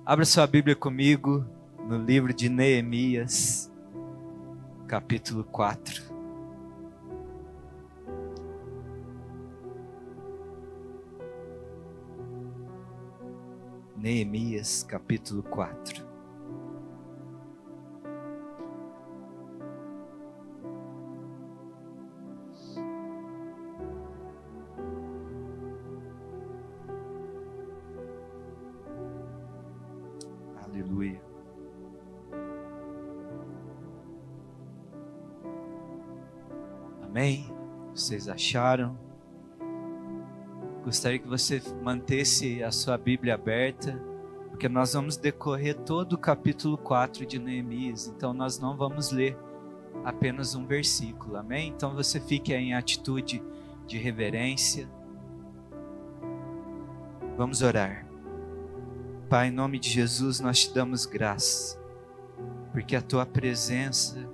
Abra sua Bíblia comigo no livro de Neemias, capítulo 4. Neemias, capítulo 4. Aleluia. Amém? Vocês acharam? Gostaria que você mantesse a sua Bíblia aberta, porque nós vamos decorrer todo o capítulo 4 de Neemias, então nós não vamos ler apenas um versículo, amém? Então você fique aí em atitude de reverência. Vamos orar. Pai, em nome de Jesus, nós te damos graça, porque a tua presença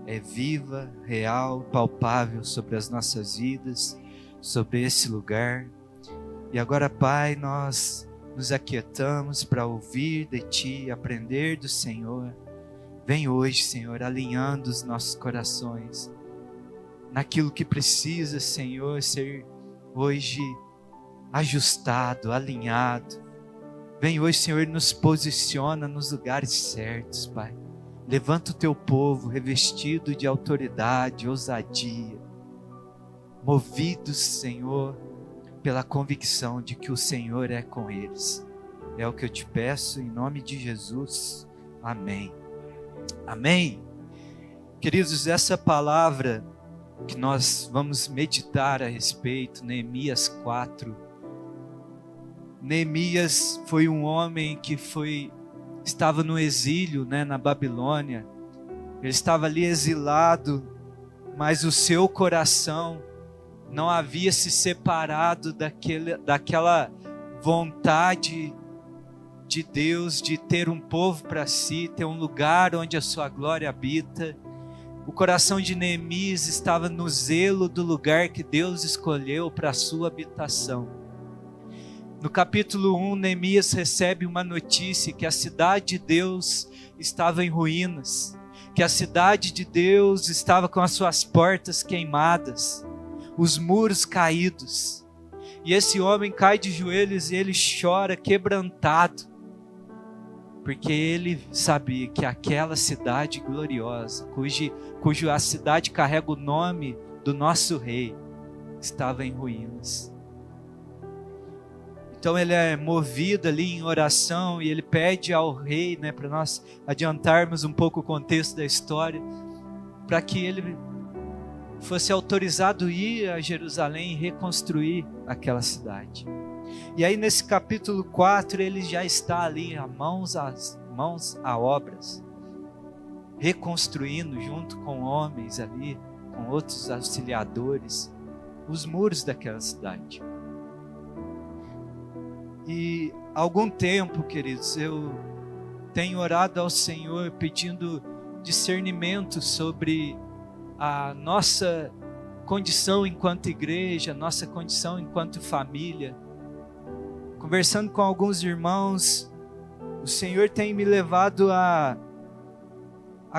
é viva, real, palpável sobre as nossas vidas, sobre esse lugar. E agora, Pai, nós nos aquietamos para ouvir de Ti, aprender do Senhor. Vem hoje, Senhor, alinhando os nossos corações naquilo que precisa, Senhor, ser hoje ajustado, alinhado. Vem hoje, Senhor, e nos posiciona nos lugares certos, Pai. Levanta o Teu povo revestido de autoridade, ousadia, movidos, Senhor, pela convicção de que o Senhor é com eles. É o que eu te peço em nome de Jesus. Amém. Amém. Queridos, essa palavra que nós vamos meditar a respeito, Neemias 4. Neemias foi um homem que estava no exílio, na Babilônia. Ele estava ali exilado, mas o seu coração não havia se separado daquela vontade de Deus de ter um povo para si, ter um lugar onde a sua glória habita. O coração de Neemias estava no zelo do lugar que Deus escolheu para a sua habitação. No capítulo 1, Neemias recebe uma notícia que a cidade de Deus estava em ruínas, que a cidade de Deus estava com as suas portas queimadas, os muros caídos. E esse homem cai de joelhos e ele chora quebrantado, porque ele sabia que aquela cidade gloriosa, cuja a cidade carrega o nome do nosso rei, estava em ruínas. Então ele é movido ali em oração e ele pede ao rei, para nós adiantarmos um pouco o contexto da história, para que ele fosse autorizado a ir a Jerusalém e reconstruir aquela cidade. E aí nesse capítulo 4 ele já está ali mãos a obras, reconstruindo junto com homens ali, com outros auxiliadores, os muros daquela cidade. E há algum tempo, queridos, eu tenho orado ao Senhor pedindo discernimento sobre a nossa condição enquanto igreja, nossa condição enquanto família. Conversando com alguns irmãos, o Senhor tem me levado a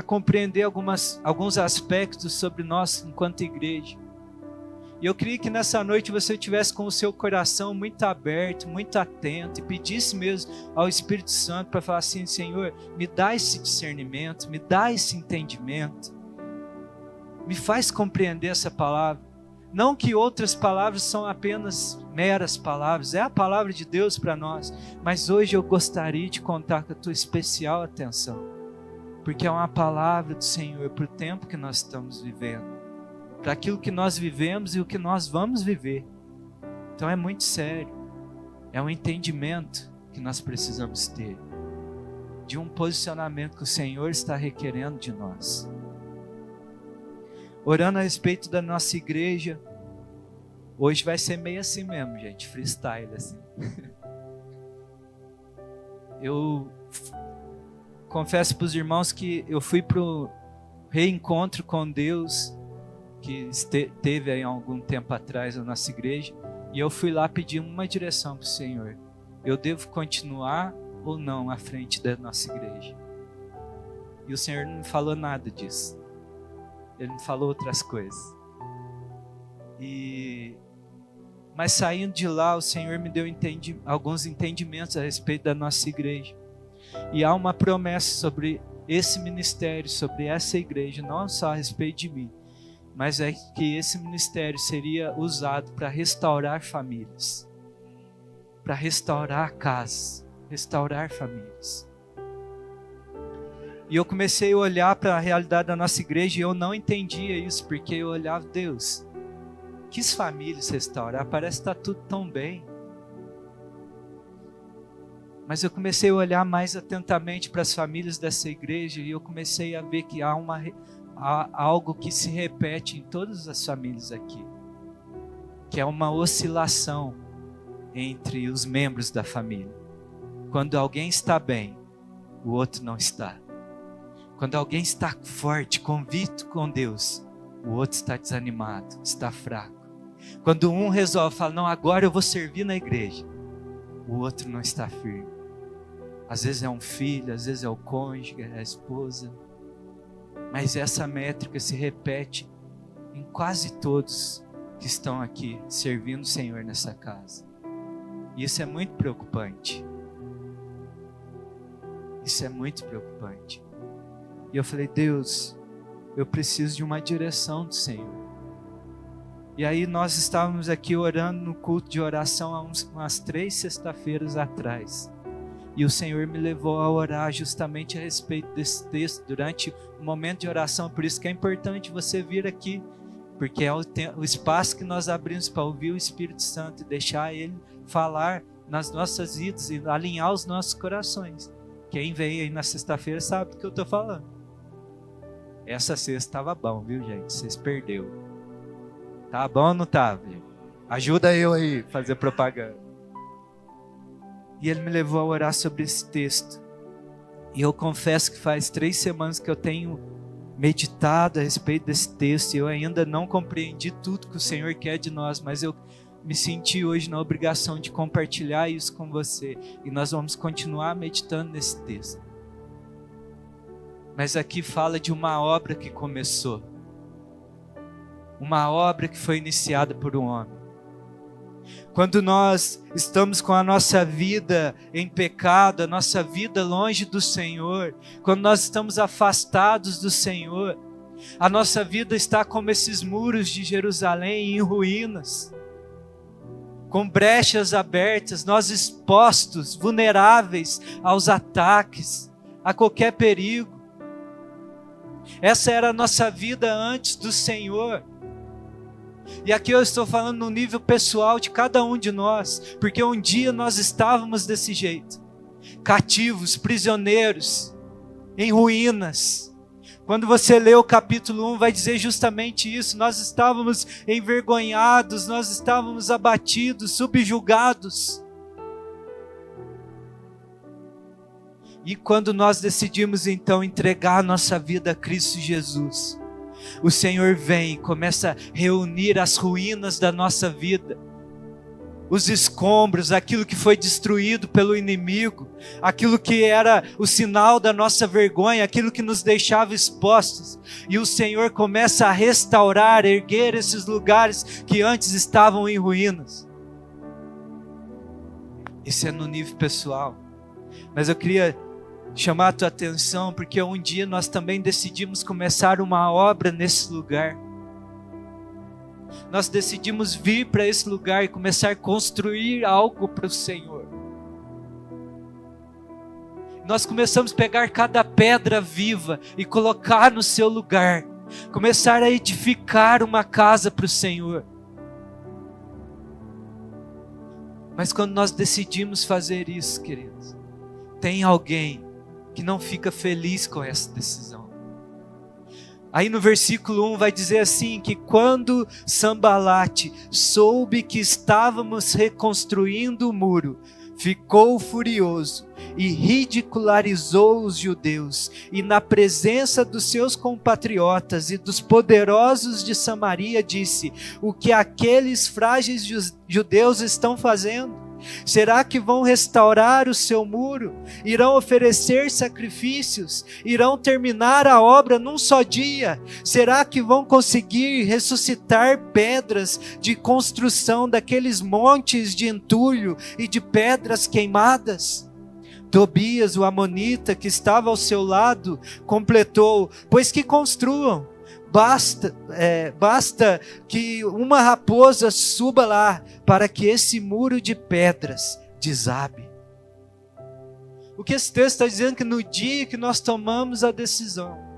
compreender alguns aspectos sobre nós enquanto igreja. E eu queria que nessa noite você estivesse com o seu coração muito aberto, muito atento, e pedisse mesmo ao Espírito Santo para falar assim: Senhor, me dá esse discernimento, me dá esse entendimento, me faz compreender essa palavra. Não que outras palavras são apenas meras palavras, é a palavra de Deus para nós, mas hoje eu gostaria de contar com a tua especial atenção, porque é uma palavra do Senhor para o tempo que nós estamos vivendo, para aquilo que nós vivemos e o que nós vamos viver. Então é muito sério, é um entendimento que nós precisamos ter, de um posicionamento que o Senhor está requerendo de nós. Orando a respeito da nossa igreja, hoje vai ser meio assim mesmo, gente, freestyle assim. Eu confesso para os irmãos que eu fui para o reencontro com Deus, que teve aí há algum tempo atrás na nossa igreja, e eu fui lá pedir uma direção para o Senhor. Eu devo continuar ou não à frente da nossa igreja. E o Senhor não me falou nada disso. Ele me falou outras coisas. Mas saindo de lá, o Senhor me deu alguns entendimentos a respeito da nossa igreja. E há uma promessa sobre esse ministério, sobre essa igreja, não só a respeito de mim, mas é que esse ministério seria usado para restaurar famílias, para restaurar casas, restaurar famílias. E eu comecei a olhar para a realidade da nossa igreja e eu não entendia isso, porque eu olhava, Deus, que famílias restaurar? Parece que está tudo tão bem. Mas eu comecei a olhar mais atentamente para as famílias dessa igreja e eu comecei a ver que há algo que se repete em todas as famílias aqui, que é uma oscilação entre os membros da família. Quando alguém está bem, o outro não está. Quando alguém está forte, convicto com Deus, o outro está desanimado, está fraco. Quando um resolve falar, não, agora eu vou servir na igreja, o outro não está firme. Às vezes é um filho, às vezes é o cônjuge, é a esposa. Mas essa métrica se repete em quase todos que estão aqui servindo o Senhor nessa casa. E isso é muito preocupante. Isso é muito preocupante. E eu falei, Deus, eu preciso de uma direção do Senhor. E aí nós estávamos aqui orando no culto de oração há umas 3 sextas-feiras atrás. E o Senhor me levou a orar justamente a respeito desse texto durante o momento de oração. Por isso que é importante você vir aqui, porque é o espaço que nós abrimos para ouvir o Espírito Santo e deixar Ele falar nas nossas vidas e alinhar os nossos corações. Quem veio aí na sexta-feira sabe do que eu estou falando. Essa sexta estava bom, viu, gente? Vocês perderam. Tá bom ou não estava? Ajuda eu aí a fazer propaganda. E ele me levou a orar sobre esse texto. E eu confesso que faz 3 semanas que eu tenho meditado a respeito desse texto. E eu ainda não compreendi tudo que o Senhor quer de nós. Mas eu me senti hoje na obrigação de compartilhar isso com você. E nós vamos continuar meditando nesse texto. Mas aqui fala de uma obra que começou. Uma obra que foi iniciada por um homem. Quando nós estamos com a nossa vida em pecado, a nossa vida longe do Senhor, quando nós estamos afastados do Senhor, a nossa vida está como esses muros de Jerusalém em ruínas, com brechas abertas, nós expostos, vulneráveis aos ataques, a qualquer perigo. Essa era a nossa vida antes do Senhor. E aqui eu estou falando no nível pessoal de cada um de nós, porque um dia nós estávamos desse jeito, cativos, prisioneiros, em ruínas. Quando você lê o capítulo 1, vai dizer justamente isso. Nós estávamos envergonhados, nós estávamos abatidos, subjugados. E quando nós decidimos então entregar a nossa vida a Cristo Jesus, o Senhor vem e começa a reunir as ruínas da nossa vida, os escombros, aquilo que foi destruído pelo inimigo, aquilo que era o sinal da nossa vergonha, aquilo que nos deixava expostos, e o Senhor começa a restaurar, erguer esses lugares que antes estavam em ruínas. Isso é no nível pessoal, mas eu queria chamar a tua atenção, porque um dia nós também decidimos começar uma obra nesse lugar. Nós decidimos vir para esse lugar e começar a construir algo para o Senhor. Nós começamos a pegar cada pedra viva e colocar no seu lugar, começar a edificar uma casa para o Senhor. Mas quando nós decidimos fazer isso, queridos, tem alguém que não fica feliz com essa decisão. Aí no versículo 1 vai dizer assim, que quando Sambalate soube que estávamos reconstruindo o muro, ficou furioso e ridicularizou os judeus, e na presença dos seus compatriotas e dos poderosos de Samaria disse: o que aqueles frágeis judeus estão fazendo? Será que vão restaurar o seu muro? Irão oferecer sacrifícios? Irão terminar a obra num só dia? Será que vão conseguir ressuscitar pedras de construção daqueles montes de entulho e de pedras queimadas? Tobias, o amonita, que estava ao seu lado, completou: pois que construam, basta que uma raposa suba lá, para que esse muro de pedras desabe. O que esse texto está dizendo? Que no dia que nós tomamos a decisão,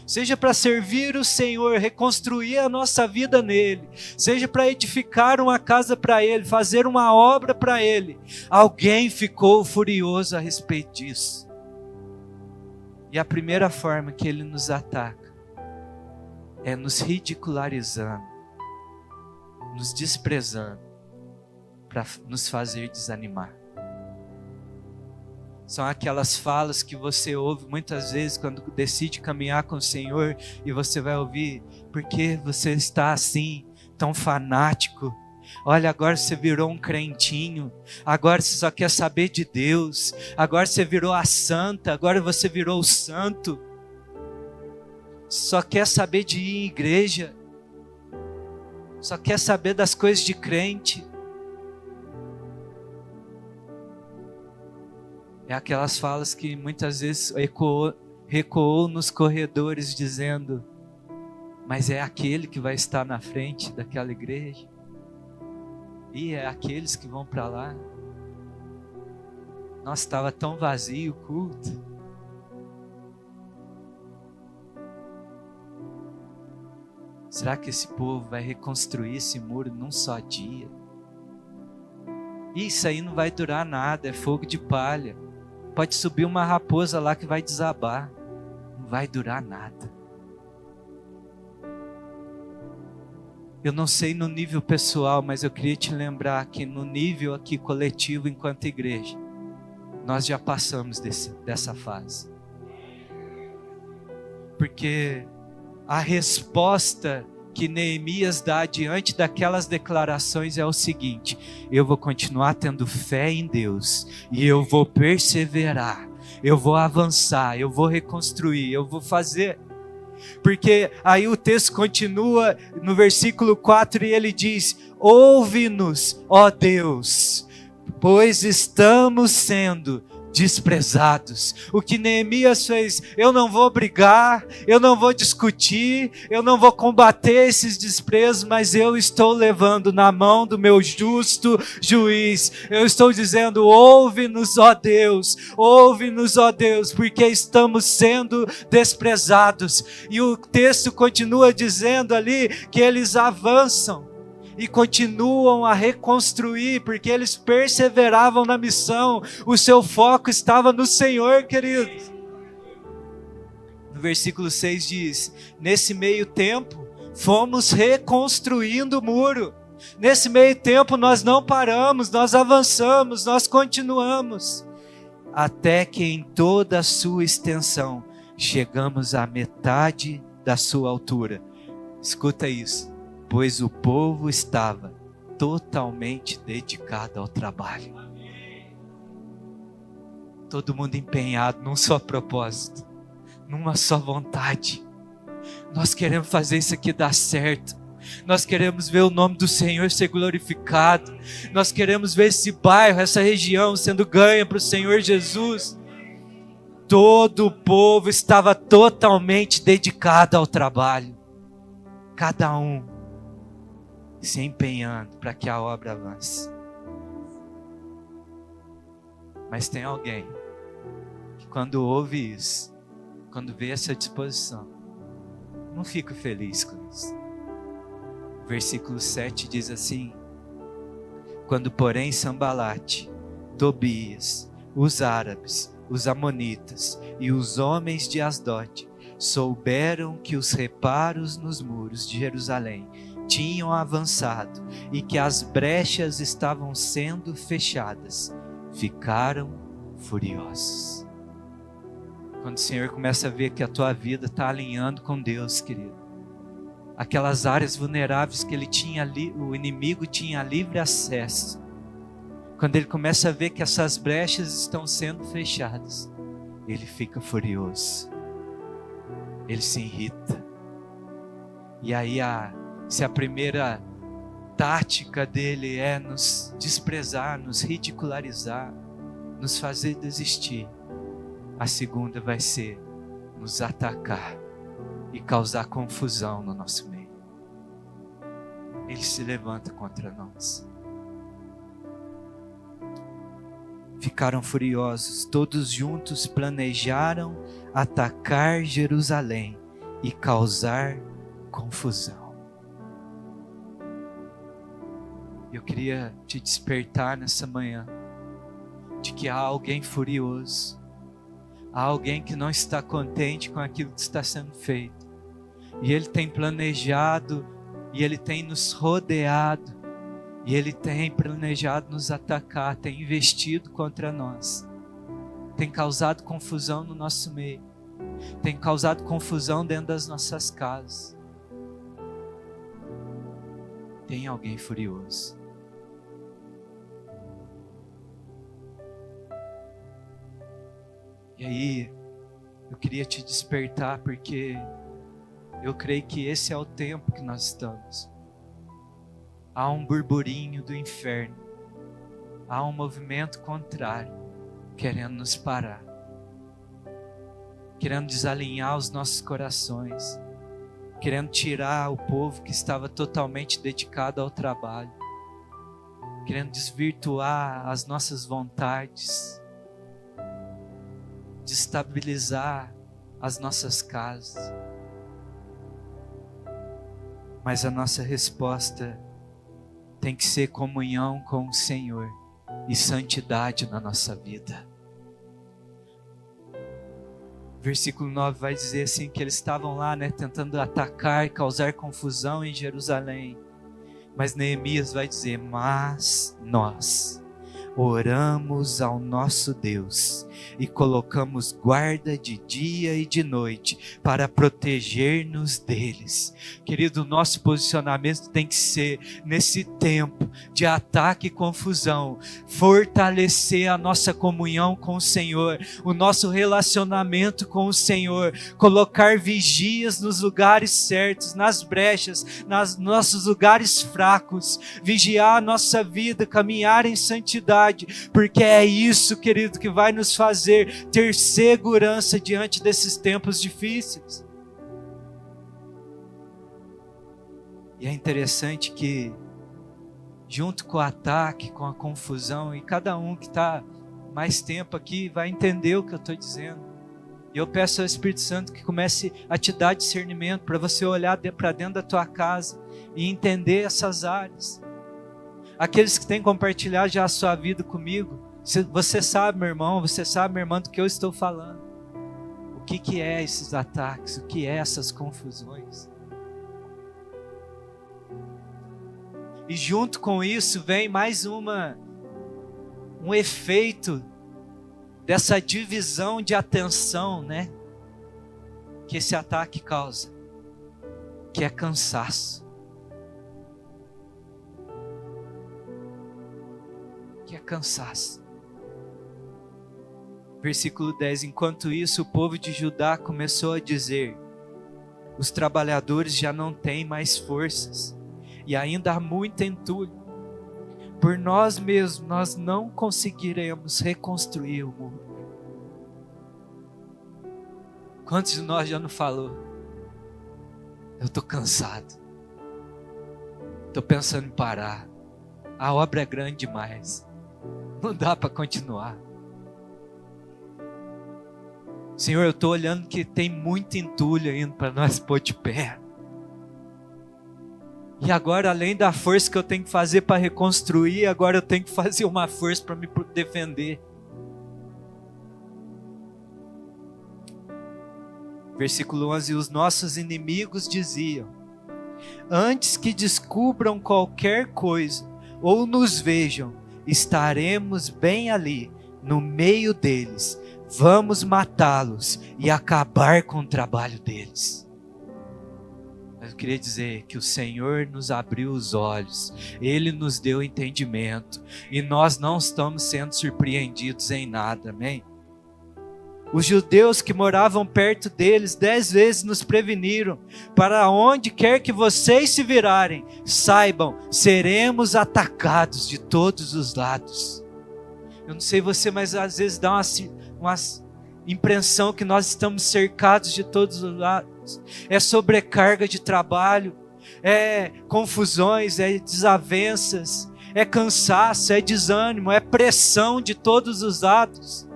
seja para servir o Senhor, reconstruir a nossa vida nele, seja para edificar uma casa para ele, fazer uma obra para ele, alguém ficou furioso a respeito disso. E a primeira forma que ele nos ataca é nos ridicularizando, nos desprezando, para nos fazer desanimar. São aquelas falas que você ouve muitas vezes quando decide caminhar com o Senhor, e você vai ouvir: por que você está assim, tão fanático? Olha, agora você virou um crentinho, agora você só quer saber de Deus, agora você virou a santa, agora você virou o santo, só quer saber de ir em igreja, só quer saber das coisas de crente. É aquelas falas que muitas vezes recuou nos corredores dizendo: mas é aquele que vai estar na frente daquela igreja? E é aqueles que vão para lá? Nossa, estava tão vazio o culto. Será que esse povo vai reconstruir esse muro num só dia? Isso aí não vai durar nada, é fogo de palha. Pode subir uma raposa lá que vai desabar. Não vai durar nada. Eu não sei no nível pessoal, mas eu queria te lembrar que no nível aqui coletivo, enquanto igreja, nós já passamos dessa fase. Porque a resposta que Neemias dá diante daquelas declarações é o seguinte: eu vou continuar tendo fé em Deus, e eu vou perseverar, eu vou avançar, eu vou reconstruir, eu vou fazer. Porque aí o texto continua no versículo 4 e ele diz: ouve-nos, ó Deus, pois estamos sendo desprezados. O que Neemias fez: eu não vou brigar, eu não vou discutir, eu não vou combater esses desprezos, mas eu estou levando na mão do meu justo juiz. Eu estou dizendo: ouve-nos, ó Deus, ouve-nos, ó Deus, porque estamos sendo desprezados. E o texto continua dizendo ali que eles avançam e continuam a reconstruir, porque eles perseveravam na missão. O seu foco estava no Senhor, queridos. No versículo 6 diz: nesse meio tempo, fomos reconstruindo o muro. Nesse meio tempo nós não paramos, nós avançamos, nós continuamos, até que em toda a sua extensão, chegamos à metade da sua altura. Escuta isso. Pois o povo estava totalmente dedicado ao trabalho. Todo mundo empenhado num só propósito, numa só vontade. Nós queremos fazer isso aqui dar certo. Nós queremos ver o nome do Senhor ser glorificado. Nós queremos ver esse bairro, essa região sendo ganha para o Senhor Jesus. Todo o povo estava totalmente dedicado ao trabalho. Cada um se empenhando para que a obra avance. Mas tem alguém que quando ouve isso, quando vê essa disposição, não fica feliz com isso. Versículo 7 diz assim: quando porém Sambalate, Tobias, os árabes, os amonitas e os homens de Asdod souberam que os reparos nos muros de Jerusalém tinham avançado e que as brechas estavam sendo fechadas, ficaram furiosos. Quando o Senhor começa a ver que a tua vida está alinhando com Deus, querido, aquelas áreas vulneráveis que ele tinha ali, o inimigo tinha livre acesso, quando ele começa a ver que essas brechas estão sendo fechadas, ele fica furioso, ele se irrita. E aí, se a primeira tática dele é nos desprezar, nos ridicularizar, nos fazer desistir, a segunda vai ser nos atacar e causar confusão no nosso meio. Ele se levanta contra nós. Ficaram furiosos, todos juntos planejaram atacar Jerusalém e causar confusão. Eu queria te despertar nessa manhã de que há alguém furioso, há alguém que não está contente com aquilo que está sendo feito, e ele tem planejado, e ele tem nos rodeado, e ele tem planejado nos atacar, tem investido contra nós, tem causado confusão no nosso meio, tem causado confusão dentro das nossas casas. Tem alguém furioso. E aí, eu queria te despertar, porque eu creio que esse é o tempo que nós estamos. Há um burburinho do inferno, há um movimento contrário, querendo nos parar, querendo desalinhar os nossos corações, querendo tirar o povo que estava totalmente dedicado ao trabalho, querendo desvirtuar as nossas vontades, destabilizar as nossas casas. Mas a nossa resposta tem que ser comunhão com o Senhor e santidade na nossa vida. Versículo 9 vai dizer assim, que eles estavam lá, tentando atacar e causar confusão em Jerusalém. Mas Neemias vai dizer, mas nós oramos ao nosso Deus e colocamos guarda de dia e de noite para proteger-nos deles. Querido, o nosso posicionamento tem que ser, nesse tempo de ataque e confusão, fortalecer a nossa comunhão com o Senhor, o nosso relacionamento com o Senhor, colocar vigias nos lugares certos, nas brechas, nos nossos lugares fracos, vigiar a nossa vida, caminhar em santidade, porque é isso, querido, que vai nos fazer ter segurança diante desses tempos difíceis. E é interessante que, junto com o ataque, com a confusão, e cada um que está mais tempo aqui vai entender o que eu estou dizendo. E eu peço ao Espírito Santo que comece a te dar discernimento para você olhar para dentro da tua casa e entender essas áreas. Aqueles que têm compartilhado já a sua vida comigo, você sabe, meu irmão, você sabe, minha irmã, do que eu estou falando. O que é esses ataques? O que é essas confusões? E junto com isso vem mais um efeito dessa divisão de atenção, que esse ataque causa, que é cansaço. Versículo 10, enquanto isso o povo de Judá começou a dizer, os trabalhadores já não têm mais forças, e ainda há muito entulho, por nós mesmos nós não conseguiremos reconstruir o muro. Quantos de nós já não falou, eu estou cansado, estou pensando em parar, a obra é grande demais, não dá para continuar. Senhor, eu estou olhando que tem muito entulho ainda para nós pôr de pé. E agora, além da força que eu tenho que fazer para reconstruir, agora eu tenho que fazer uma força para me defender. Versículo 11, os nossos inimigos diziam, antes que descubram qualquer coisa, ou nos vejam, estaremos bem ali, no meio deles, vamos matá-los e acabar com o trabalho deles. Mas eu queria dizer que o Senhor nos abriu os olhos, Ele nos deu entendimento, e nós não estamos sendo surpreendidos em nada, amém? Os judeus que moravam perto deles 10 vezes nos preveniram: para onde quer que vocês se virarem, saibam, seremos atacados de todos os lados. Eu não sei você, mas às vezes dá uma impressão que nós estamos cercados de todos os lados. É sobrecarga de trabalho, é confusões, é desavenças, é cansaço, é desânimo, é pressão de todos os lados.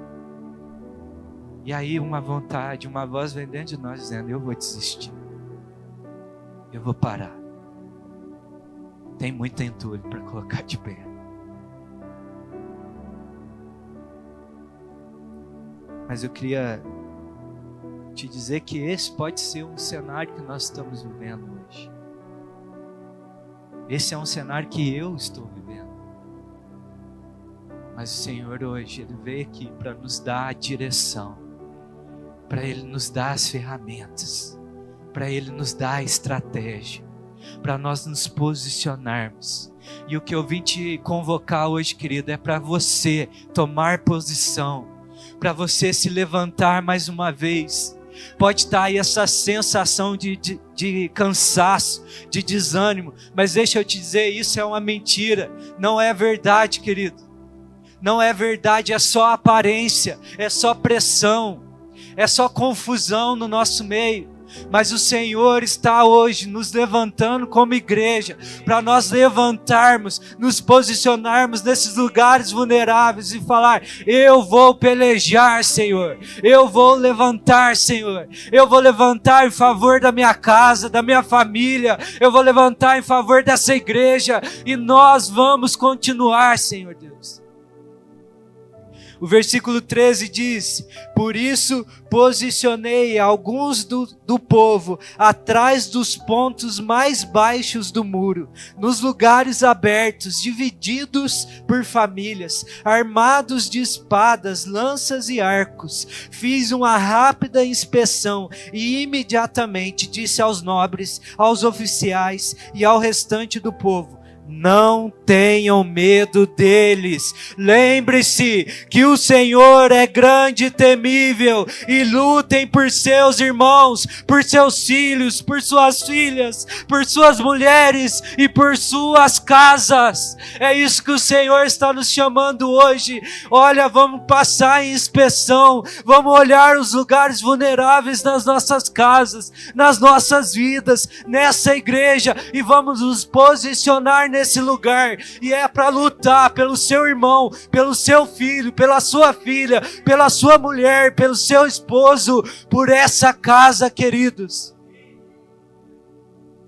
E aí uma voz vem dentro de nós dizendo: eu vou desistir, eu vou parar. Tem muito entulho para colocar de pé. Mas eu queria te dizer que esse pode ser um cenário que nós estamos vivendo hoje. Esse é um cenário que eu estou vivendo. Mas o Senhor hoje, Ele veio aqui para nos dar a direção, para Ele nos dar as ferramentas, para Ele nos dar a estratégia, para nós nos posicionarmos. E o que eu vim te convocar hoje, querido, é para você tomar posição, para você se levantar mais uma vez. Pode estar aí essa sensação de cansaço, de desânimo, mas deixa eu te dizer, isso é uma mentira, não é verdade, querido. Não é verdade, é só aparência, é só pressão, é só confusão no nosso meio. Mas o Senhor está hoje nos levantando como igreja, para nós levantarmos, nos posicionarmos nesses lugares vulneráveis e falar: eu vou pelejar, Senhor, eu vou levantar, Senhor, eu vou levantar em favor da minha casa, da minha família, eu vou levantar em favor dessa igreja, e nós vamos continuar, Senhor Deus. O versículo 13 diz: por isso posicionei alguns do povo atrás dos pontos mais baixos do muro, nos lugares abertos, divididos por famílias, armados de espadas, lanças e arcos. Fiz uma rápida inspeção e imediatamente disse aos nobres, aos oficiais e ao restante do povo: não tenham medo deles. Lembre-se que o Senhor é grande e temível, e lutem por seus irmãos, por seus filhos, por suas filhas, por suas mulheres e por suas casas. É isso que o Senhor está nos chamando hoje. Olha, vamos passar em inspeção, vamos olhar os lugares vulneráveis nas nossas casas, nas nossas vidas, nessa igreja, e vamos nos posicionar nesse lugar, e é para lutar pelo seu irmão, pelo seu filho, pela sua filha, pela sua mulher, pelo seu esposo, por essa casa, queridos.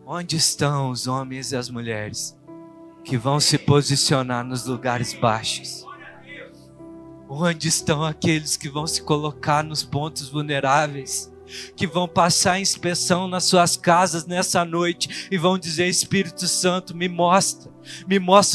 Onde estão os homens e as mulheres que vão se posicionar nos lugares baixos? Onde estão aqueles que vão se colocar nos pontos vulneráveis, que vão passar inspeção nas suas casas nessa noite e vão dizer: Espírito Santo, me mostra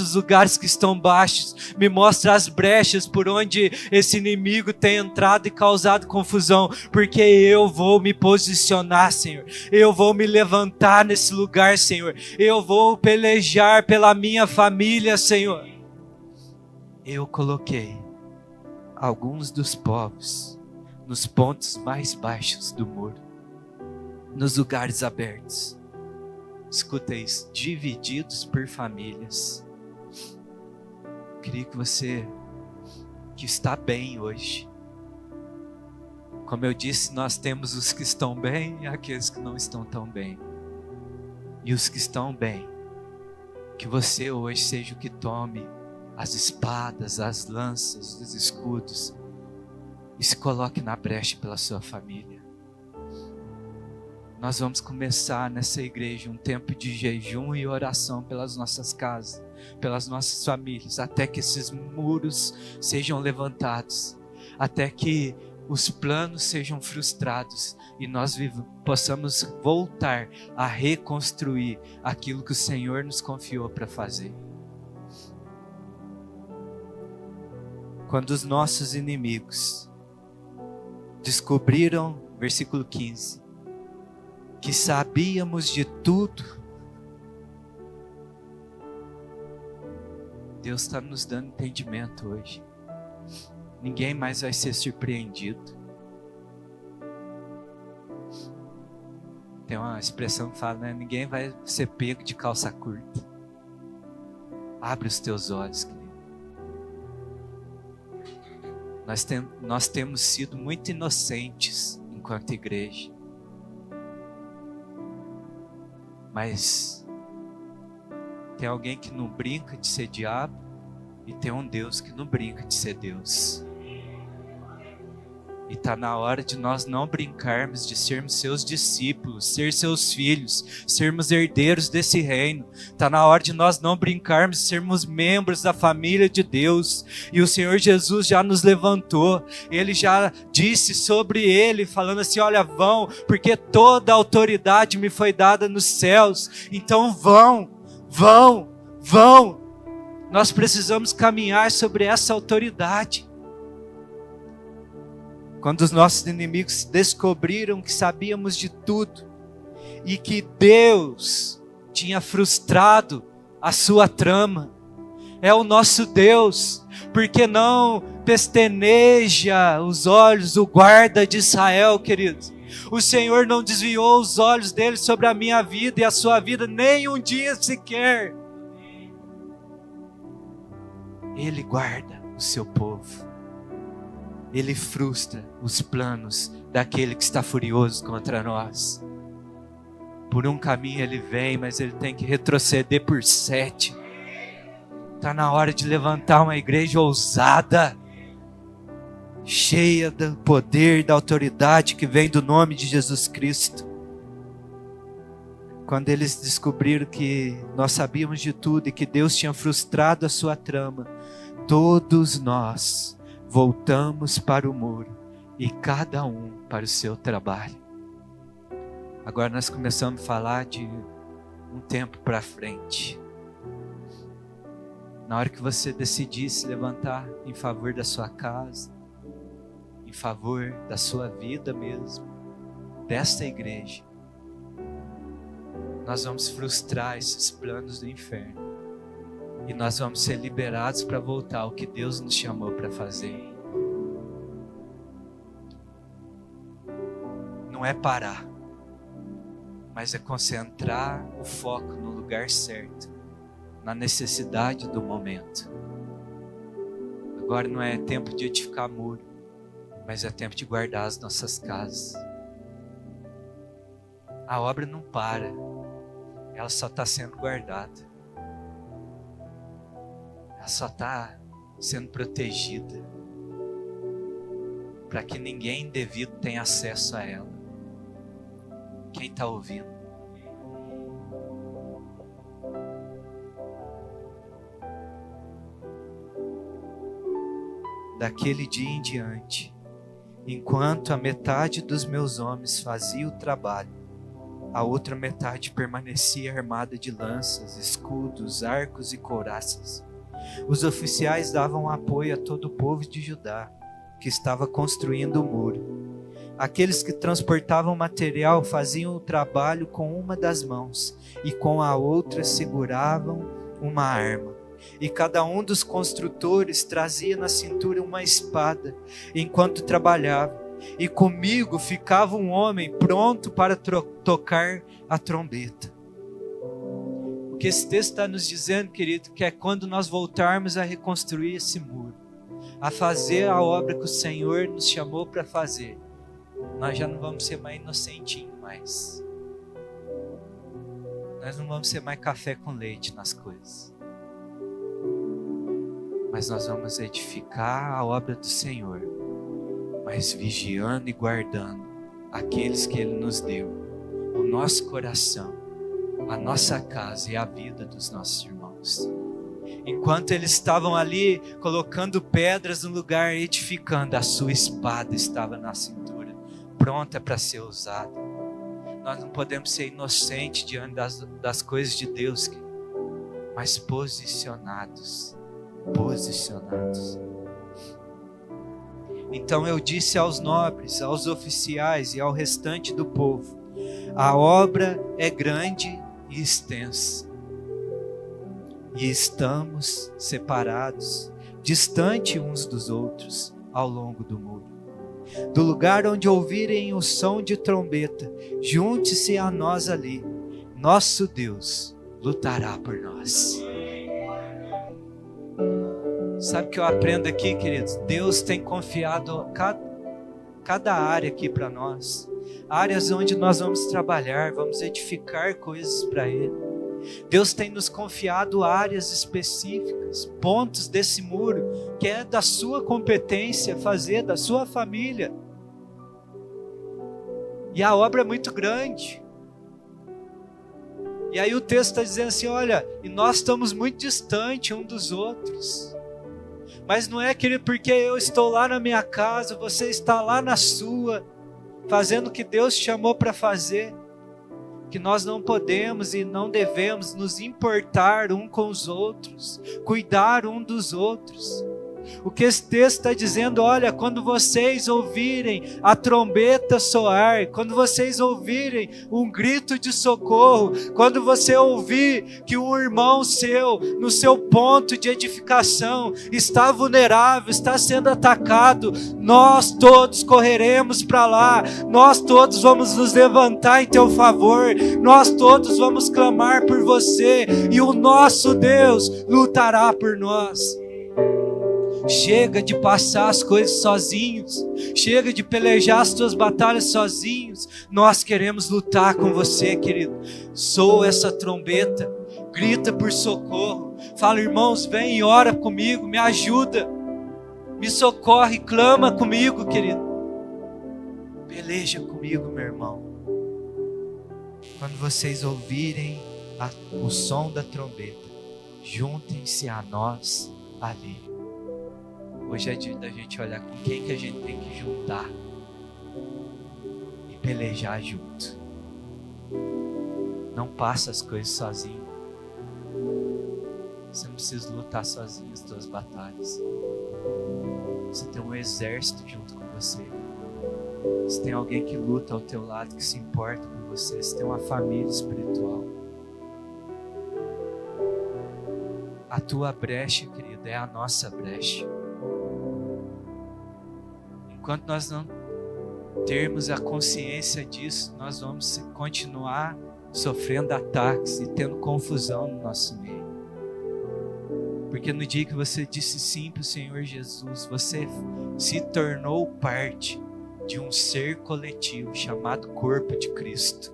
os lugares que estão baixos, me mostra as brechas por onde esse inimigo tem entrado e causado confusão, porque eu vou me posicionar, Senhor, eu vou me levantar nesse lugar, Senhor, eu vou pelejar pela minha família, Senhor. Eu coloquei alguns dos povos nos pontos mais baixos do muro, nos lugares abertos. Escuta isso: divididos por famílias. Queria que você, que está bem hoje, como eu disse, nós temos os que estão bem e aqueles que não estão tão bem. E os que estão bem, que você hoje seja o que tome as espadas, as lanças, os escudos, e se coloque na brecha pela sua família. Nós vamos começar nessa igreja um tempo de jejum e oração pelas nossas casas, pelas nossas famílias, até que esses muros sejam levantados, até que os planos sejam frustrados e nós possamos voltar a reconstruir aquilo que o Senhor nos confiou para fazer. Quando os nossos inimigos descobriram, versículo 15, que sabíamos de tudo. Deus está nos dando entendimento hoje. Ninguém mais vai ser surpreendido. Tem uma expressão que fala, né? Ninguém vai ser pego de calça curta. Abre os teus olhos, querido. Nós temos sido muito inocentes enquanto igreja. Mas tem alguém que não brinca de ser diabo e tem um Deus que não brinca de ser Deus. E está na hora de nós não brincarmos de sermos seus discípulos, ser seus filhos, sermos herdeiros desse reino. Está na hora de nós não brincarmos de sermos membros da família de Deus. E o Senhor Jesus já nos levantou. Ele já disse sobre ele, falando assim, olha, vão, porque toda a autoridade me foi dada nos céus. Então vão. Nós precisamos caminhar sobre essa autoridade. Quando os nossos inimigos descobriram que sabíamos de tudo e que Deus tinha frustrado a sua trama, é o nosso Deus, porque não pesteneja os olhos o guarda de Israel, queridos. O Senhor não desviou os olhos dele sobre a minha vida e a sua vida nem um dia sequer. Ele guarda o seu povo. Ele frustra os planos daquele que está furioso contra nós. Por um caminho ele vem, mas ele tem que retroceder por 7. Está na hora de levantar uma igreja ousada, cheia do poder, da autoridade que vem do nome de Jesus Cristo. Quando eles descobriram que nós sabíamos de tudo e que Deus tinha frustrado a sua trama, todos nós voltamos para o muro e cada um para o seu trabalho. Agora nós começamos a falar de um tempo para frente. Na hora que você decidir se levantar em favor da sua casa, em favor da sua vida mesmo, desta igreja, nós vamos frustrar esses planos do inferno. E nós vamos ser liberados para voltar ao que Deus nos chamou para fazer. Não é parar, mas é concentrar o foco no lugar certo, na necessidade do momento. Agora não é tempo de edificar muro, mas é tempo de guardar as nossas casas. A obra não para, ela só está sendo guardada. Ela só está sendo protegida para que ninguém indevido tenha acesso a ela. Quem está ouvindo? Daquele dia em diante, enquanto a metade dos meus homens fazia o trabalho, a outra metade permanecia armada de lanças, escudos, arcos e couraças. Os oficiais davam apoio a todo o povo de Judá, que estava construindo o muro. Aqueles que transportavam material faziam o trabalho com uma das mãos e com a outra seguravam uma arma. E cada um dos construtores trazia na cintura uma espada enquanto trabalhava. E comigo ficava um homem pronto para tocar a trombeta. O que esse texto está nos dizendo, querido, que é quando nós voltarmos a reconstruir esse muro, a fazer a obra que o Senhor nos chamou para fazer, nós já não vamos ser mais inocentinhos mais. Nós não vamos ser mais café com leite nas coisas. Mas nós vamos edificar a obra do Senhor, mas vigiando e guardando aqueles que Ele nos deu, o nosso coração, a nossa casa e a vida dos nossos irmãos. Enquanto eles estavam ali colocando pedras no lugar, edificando, a sua espada estava na cintura, pronta para ser usada. Nós não podemos ser inocentes diante das coisas de Deus, mas posicionados. Então eu disse aos nobres, aos oficiais e ao restante do povo: A obra é grande e extensa. E estamos separados, distante uns dos outros, ao longo do muro. Do lugar onde ouvirem o som de trombeta, junte-se a nós ali. Nosso Deus lutará por nós. Sabe o que eu aprendo aqui, queridos? Deus tem confiado cada área aqui para nós. Áreas onde nós vamos trabalhar, vamos edificar coisas para Ele. Deus tem nos confiado áreas específicas, pontos desse muro, que é da sua competência fazer, da sua família. E a obra é muito grande. E aí o texto está dizendo assim, olha, e nós estamos muito distantes um dos outros. Mas não é, querido, porque eu estou lá na minha casa, você está lá na sua, fazendo o que Deus chamou para fazer, que nós não podemos e não devemos nos importar um com os outros, cuidar um dos outros. O que esse texto está dizendo, olha, quando vocês ouvirem a trombeta soar, quando vocês ouvirem um grito de socorro, quando você ouvir que um irmão seu, no seu ponto de edificação, está vulnerável, está sendo atacado, nós todos correremos para lá, nós todos vamos nos levantar em teu favor, nós todos vamos clamar por você, e o nosso Deus lutará por nós. Chega de passar as coisas sozinhos. Chega de pelejar as tuas batalhas sozinhos. Nós queremos lutar com você, querido. Soa essa trombeta. Grita por socorro. Fala, irmãos, vem e ora comigo. Me ajuda. Me socorre. Clama comigo, querido. Peleja comigo, meu irmão. Quando vocês ouvirem o som da trombeta, juntem-se a nós ali. Hoje é dia da gente olhar com quem que a gente tem que juntar e pelejar junto. Não passa as coisas sozinho. Você não precisa lutar sozinho as suas batalhas. Você tem um exército junto com você. Você tem alguém que luta ao teu lado, que se importa com você. Você tem uma família espiritual. A tua brecha, querido, é a nossa brecha. Enquanto nós não termos a consciência disso, nós vamos continuar sofrendo ataques e tendo confusão no nosso meio. Porque no dia que você disse sim para o Senhor Jesus, você se tornou parte de um ser coletivo chamado Corpo de Cristo.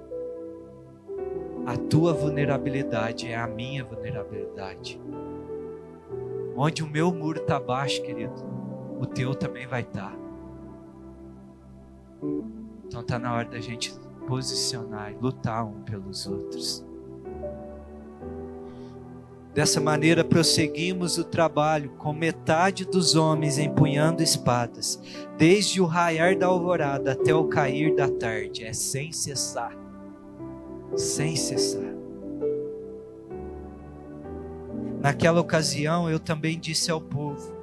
A tua vulnerabilidade é a minha vulnerabilidade. Onde o meu muro está baixo, querido, o teu também vai estar. Então está na hora da gente posicionar e lutar um pelos outros. Dessa maneira prosseguimos o trabalho com metade dos homens empunhando espadas, desde o raiar da alvorada até o cair da tarde, sem cessar. Sem cessar. Naquela ocasião eu também disse ao povo: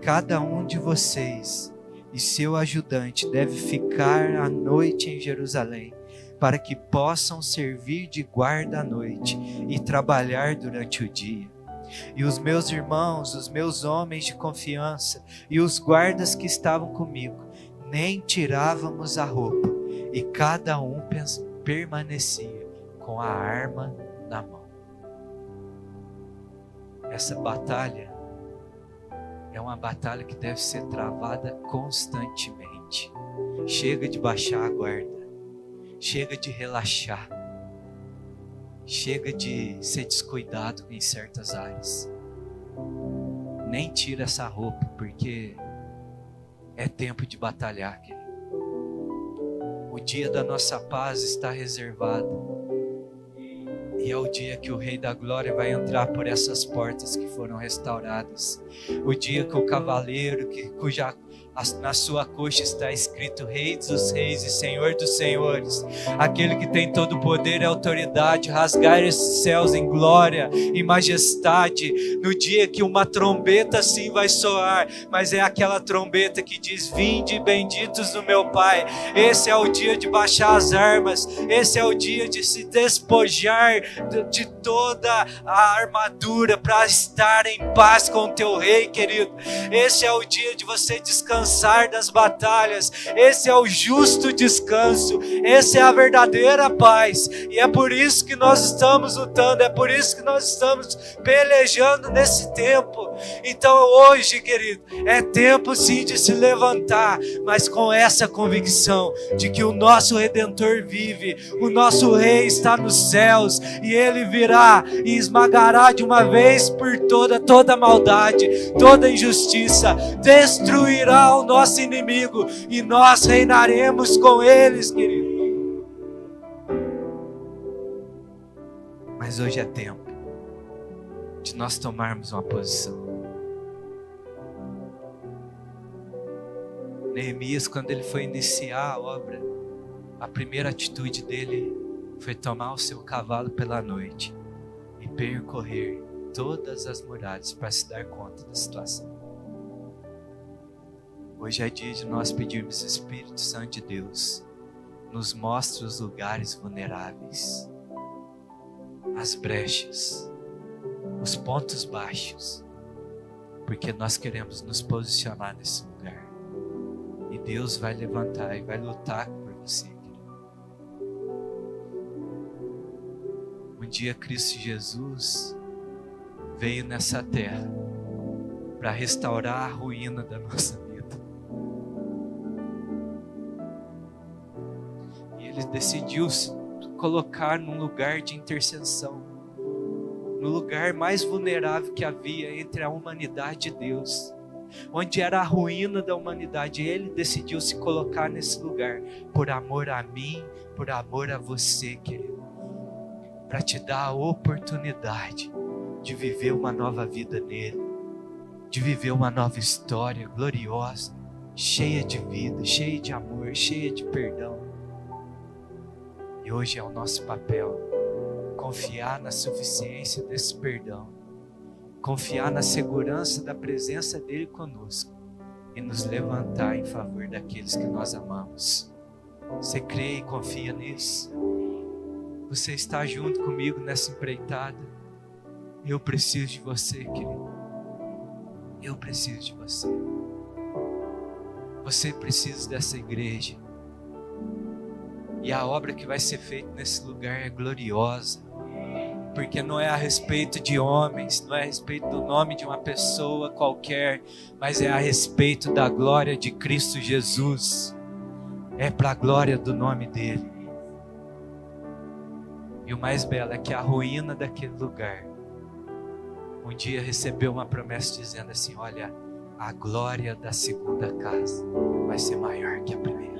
cada um de vocês e seu ajudante deve ficar à noite em Jerusalém, para que possam servir de guarda à noite e trabalhar durante o dia. E os meus irmãos, os meus homens de confiança e os guardas que estavam comigo, nem tirávamos a roupa, e cada um permanecia com a arma na mão. Essa batalha é uma batalha que deve ser travada constantemente. Chega de baixar a guarda. Chega de relaxar. Chega de ser descuidado em certas áreas. Nem tira essa roupa, porque é tempo de batalhar, querido. O dia da nossa paz está reservado. E é o dia que o Rei da Glória vai entrar por essas portas que foram restauradas. O dia que o cavaleiro, cuja Na sua coxa está escrito Rei dos Reis e Senhor dos Senhores. Aquele que tem todo o poder e autoridade, rasgar esses céus em glória, em majestade, no dia que uma trombeta sim vai soar, mas é aquela trombeta que diz: vinde benditos do meu Pai. Esse é o dia de baixar as armas, esse é o dia de se despojar de toda a armadura para estar em paz com o teu Rei, querido. Esse é o dia de você descansar das batalhas. Esse é o justo descanso, essa é a verdadeira paz, e é por isso que nós estamos lutando, é por isso que nós estamos pelejando nesse tempo. Então hoje, querido, é tempo sim de se levantar, mas com essa convicção de que o nosso Redentor vive, o nosso Rei está nos céus, e Ele virá e esmagará de uma vez por toda maldade, toda injustiça, destruirá o nosso inimigo, e nós reinaremos com eles, querido. Mas hoje é tempo de nós tomarmos uma posição. Neemias, quando ele foi iniciar a obra, a primeira atitude dele foi tomar o seu cavalo pela noite e percorrer todas as muralhas para se dar conta da situação. Hoje é dia de nós pedirmos: Espírito Santo de Deus, nos mostre os lugares vulneráveis, as brechas, os pontos baixos, porque nós queremos nos posicionar nesse lugar. E Deus vai levantar e vai lutar por você, querido. Um dia Cristo Jesus veio nessa terra para restaurar a ruína da nossa vida. Ele decidiu se colocar num lugar de intercessão, no lugar mais vulnerável que havia entre a humanidade e Deus, onde era a ruína da humanidade. Ele decidiu se colocar nesse lugar, por amor a mim, por amor a você, querido, para te dar a oportunidade de viver uma nova vida nele, de viver uma nova história gloriosa, cheia de vida, cheia de amor, cheia de perdão. E hoje é o nosso papel confiar na suficiência desse perdão, confiar na segurança da presença dele conosco e nos levantar em favor daqueles que nós amamos. Você crê e confia nisso? Você está junto comigo nessa empreitada? Eu preciso de você, querido. Eu preciso de você. Você precisa dessa igreja. E a obra que vai ser feita nesse lugar é gloriosa, porque não é a respeito de homens, não é a respeito do nome de uma pessoa qualquer, mas é a respeito da glória de Cristo Jesus. É para a glória do nome dele. E o mais belo é que a ruína daquele lugar um dia recebeu uma promessa dizendo assim: olha, a glória da segunda casa vai ser maior que a primeira.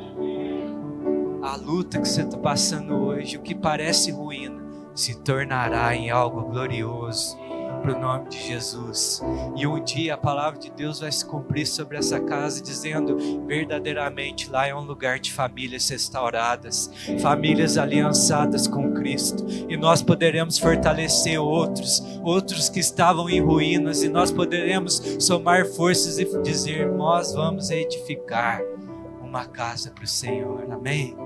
A luta que você está passando hoje, o que parece ruína, se tornará em algo glorioso para o nome de Jesus. E um dia a palavra de Deus vai se cumprir sobre essa casa, dizendo: verdadeiramente lá é um lugar de famílias restauradas, famílias aliançadas com Cristo, e nós poderemos fortalecer outros que estavam em ruínas, e nós poderemos somar forças e dizer: nós vamos edificar uma casa para o Senhor. Amém?